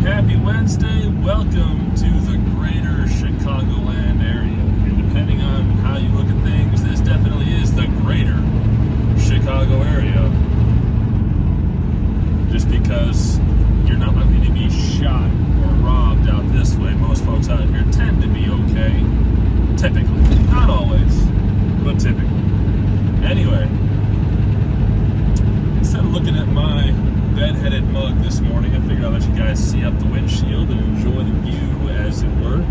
Happy Wednesday. Welcome to the greater Chicagoland area. And depending on how you look at things, this definitely is the greater Chicago area. Just because you're not likely to be shot or robbed out this way. Most folks out here tend to be okay. Typically. Not always, but typically. Anyway, instead of looking at my bed-headed mug this morning, I figured I'd let you guys see out the windshield and enjoy the view, as it were,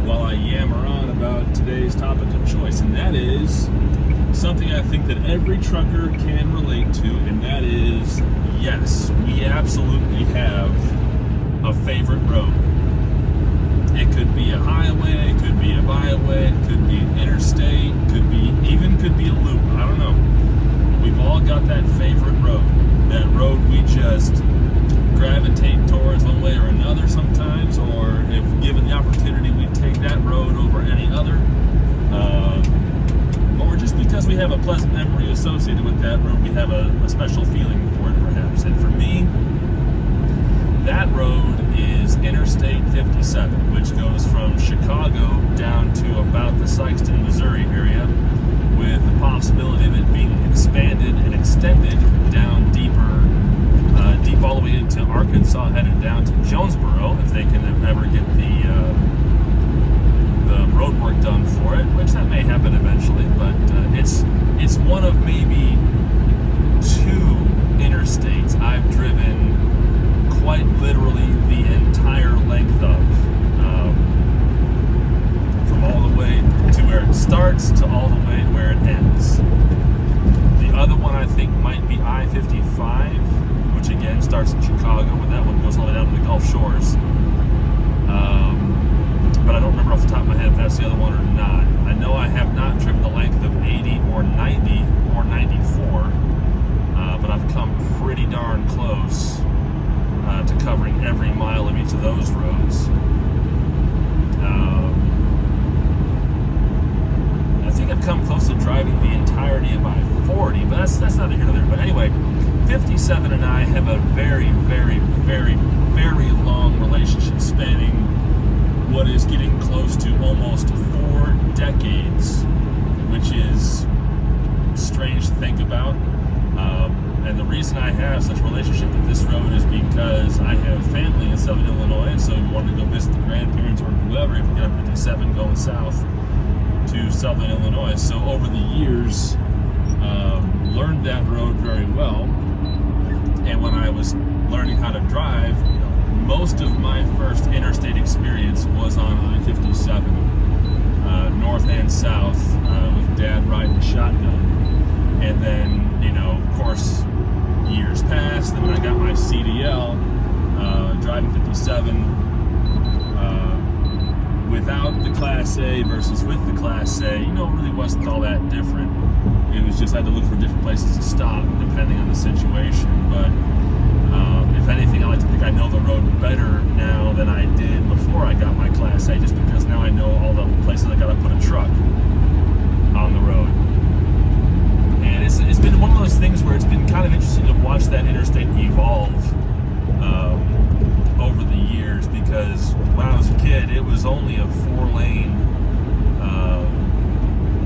while I yammer on about today's topic of choice, and that is something I think that every trucker can relate to, and that is, yes, we absolutely have a favorite road. It could be a highway, it could be a byway, it could be an interstate, could be a loop, I don't know. We've all got that favorite road. That road we just gravitate towards one way or another sometimes, or if given the opportunity, we take that road over any other, or just because we have a pleasant memory associated with that road, we have a special feeling for it perhaps. And for me, that road is Interstate 57, which goes from Chicago down to about the Sikeston, Missouri area, with the possibility of it being expanded and extended down deep all the way into Arkansas, headed down to Jonesboro, if they can ever get the road work done for it, which that may happen eventually, but it's one of maybe two interstates I've driven quite literally the entire length of, from all the way to where it starts to all the way to where it ends. The other one I think might be I-55, which again starts in Chicago, but that one goes all the way down to the Gulf Shores. But I don't remember off the top of my head if that's the other one or not. I know I have not driven the length of 80 or 90 or 94, but I've come pretty darn close to covering every mile of each of those roads. I think I've come close to driving the entirety of I-40, but that's not here nor there. But anyway, 57 and I have a very, very, very, very long relationship spanning what is getting close to almost 4 decades, which is strange to think about. And the reason I have such a relationship with this road is because I have family in Southern Illinois, and so we wanted to go visit the grandparents or whoever if we got 57 going south to Southern Illinois. So over the years, learned that road very well. And when I was learning how to drive, most of my first interstate experience was on I-57, north and south, with Dad riding shotgun. And then, of course, years passed. Then when I got my CDL, driving 57, without the Class A versus with the Class A, it really wasn't all that different. It was just I had to look for different places to stop depending on the situation. But if anything, I like to think I know the road better now than I did before I got my Class A, just because now I know all the places I gotta put a truck on the road. And it's been one of those things where it's been kind of interesting to watch that interstate evolve over the years, because when I was a kid, it was only a 4-lane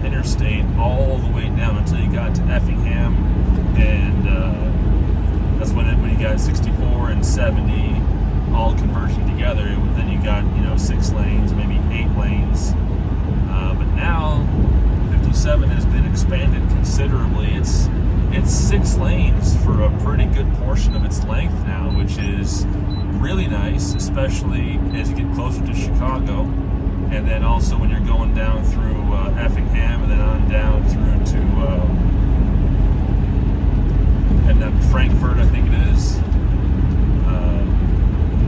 interstate all the way down until you got to Effingham, and that's when you got 64 and 70 all converging together. Then you got 6 lanes, maybe 8 lanes. But now 57 has been expanded considerably. It's 6 lanes for a pretty good portion of its length now, which is really nice, especially as you get closer to Chicago. And then also when you're going down through Effingham and then on down through to and then Frankfort, I think it is.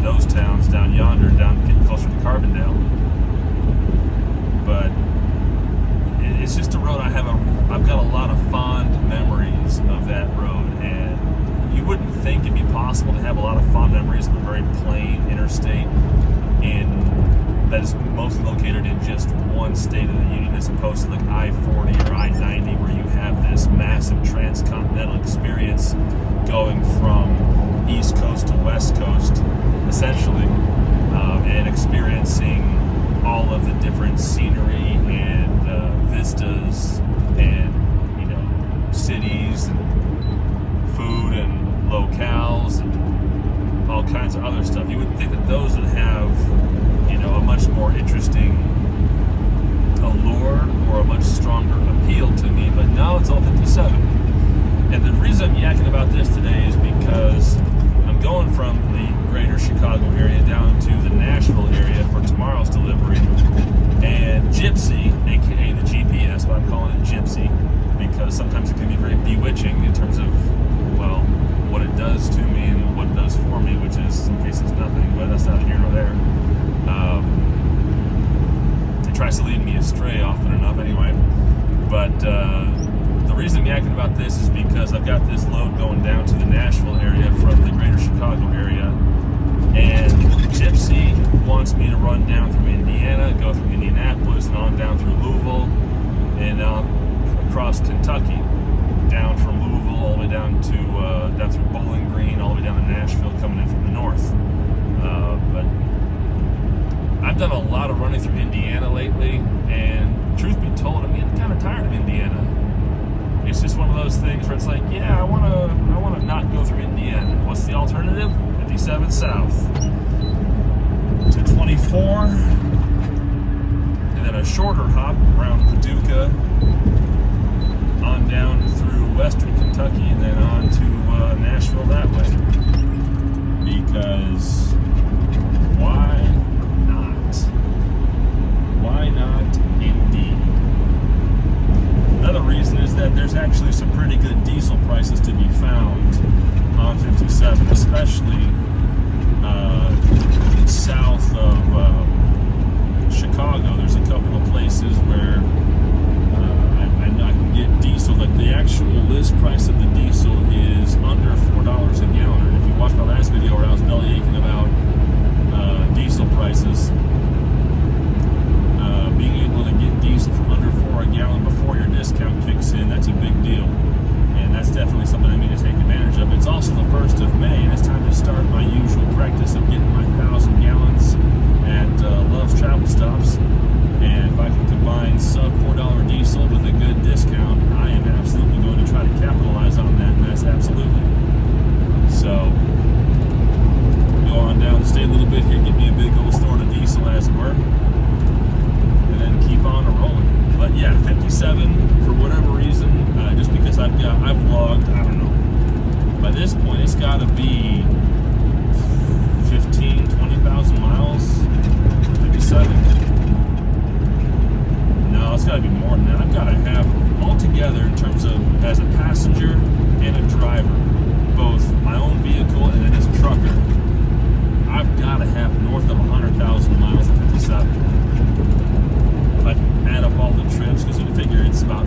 Those towns down yonder, down getting closer to Carbondale. But it's just a road I've got a lot of fond memories of that road, and you wouldn't think it'd be possible to have a lot of fond memories of a very plain interstate that is mostly located in just one state of the union, as opposed to like I-40 or I-90, where you have this massive transcontinental experience going from East Coast to West Coast, essentially. other stuff. You would think that those would have, a much more interesting allure or a much stronger appeal to me, but no, it's all 57. And the reason I'm yakking about this today is because I'm going from the greater Chicago area down to the Nashville area for tomorrow's delivery. And Gypsy, aka the GPS, but I'm calling it Gypsy because sometimes it can be very bewitching in terms of, well, what it does to me and what it does for me, which is, in case it's nothing, but that's not here nor there. It tries to lead me astray often enough anyway. But the reason I'm yakking about this is because I've got this load going down to the Nashville area from the greater Chicago area. And Gypsy wants me to run down through Indiana, go through Indianapolis, and on down through Louisville, and across Kentucky, down from Louisville all the way down through Bowling Green, all the way down to Nashville, coming in from the north. But I've done a lot of running through Indiana lately, and truth be told, I'm getting kind of tired of Indiana. It's just one of those things where it's like, yeah, I want to not go through Indiana. What's the alternative? 57 south to 24, and then a shorter hop around Paducah, on down through western Kentucky, and then on to Nashville that way. Because why not? Why not indeed? Another reason is that there's actually some pretty good diesel prices to be found on 57, especially south of Chicago. There's a couple of places where I can get diesel. Like the actual list price of the diesel is under $4 a gallon. And if you watched my last video where I was belly aching about diesel prices, being able to get diesel for under $4 a gallon before your discount kicks in, that's a big deal. And that's definitely something I need to take advantage of. It's also the 1st of May, and it's time to start my usual practice of getting my 1,000 gallons at Love's Travel Stops. And if I can combine sub $4 diesel with a good discount, I am absolutely going to try to capitalize on that, and that's absolutely. So, go on down, stay a little bit here, get me a big old snort of diesel as it were, and then keep on rolling. But yeah, 57 for whatever reason, just because I've logged, I don't know, by this point it's got to be 15, 20,000 miles, 57. No, it's got to be more than that. I've got to have altogether, in terms of as a passenger and a driver, both my own vehicle and then as a trucker, I've got to have north of 100,000 miles at 57. If I can add up all the trips, because you figure it's about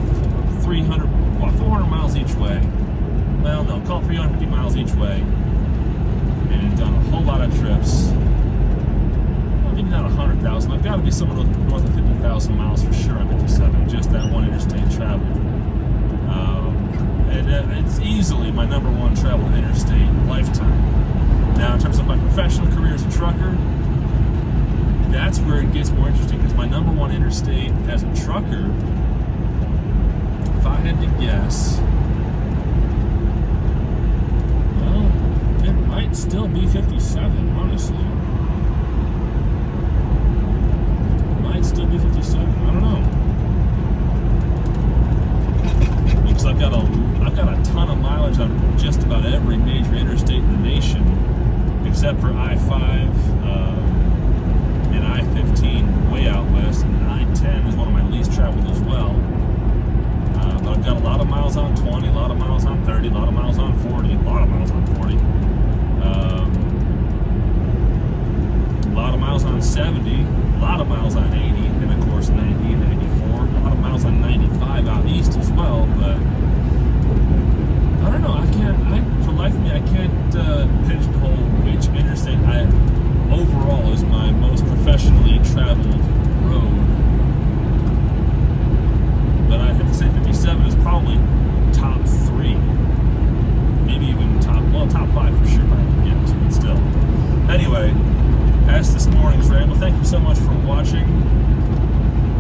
400 miles each way. Well, no, call it 350 miles each way, and done a whole lot of trips. Well, maybe not 100,000. I've got to be somewhere north of 50,000 miles for sure on 57. Just that one interstate travel, and it's easily my number one travel interstate lifetime. Now, in terms of my professional career as a trucker, that's where it gets more interesting, because my number one interstate as a trucker, if I had to guess, well, it might still be 57, honestly. Might still be 57. I don't know. Because I've got a ton of mileage on just about every major interstate in the nation, except for I-5 and I-15 way out west, and I-10 is one of my least traveled as well. But I've got a lot of miles on 20, a lot of miles on 30, a lot of miles on 40, a lot of miles on 40, a lot of miles on 70, a lot of miles on 80, and of course 90 and 94, a lot of miles on 95 out east as well. But I don't know, for life of me, I can't pigeonhole which interstate overall is my most professionally traveled road. But I have to say 57 is probably top 3. Maybe even top 5 for sure, if I had to guess, but still. Anyway, that's this morning's ramble. Thank you so much for watching.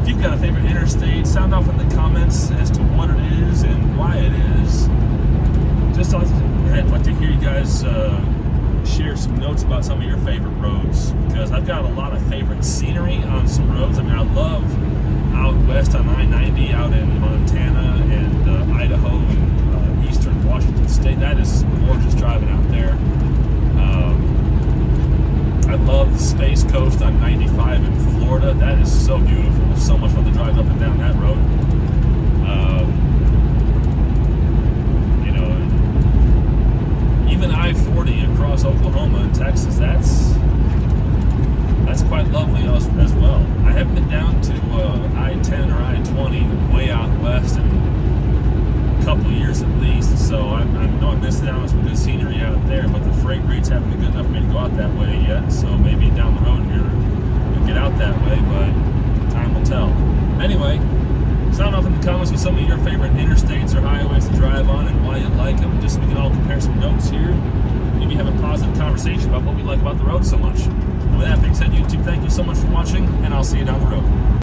If you've got a favorite interstate, sound off in the comments as to what it is and why it is. I'd like to hear you guys share some notes about some of your favorite roads, because I've got a lot of favorite scenery on some roads. I mean, I love out west on I-90 out in Montana and Idaho and eastern Washington State. That is gorgeous driving out there. I love Space Coast on 95 in Florida. That is so beautiful. So much fun to drive up and down that road. Even I-40 across Oklahoma and Texas, that's quite lovely as well. I haven't been down to I-10 or I-20 way out west in a couple years at least, so I know I'm missing out on some good scenery out there, but the freight rates haven't been good enough for me to go out that way yet, so maybe down the road here I'll get out that way, but time will tell. Anyway, sound off in the comments with some of your favorite interstates or highways to drive on and why you like them, just so we can all compare some notes here. Maybe have a positive conversation about what we like about the road so much. And with that being said, YouTube, thank you so much for watching, and I'll see you down the road.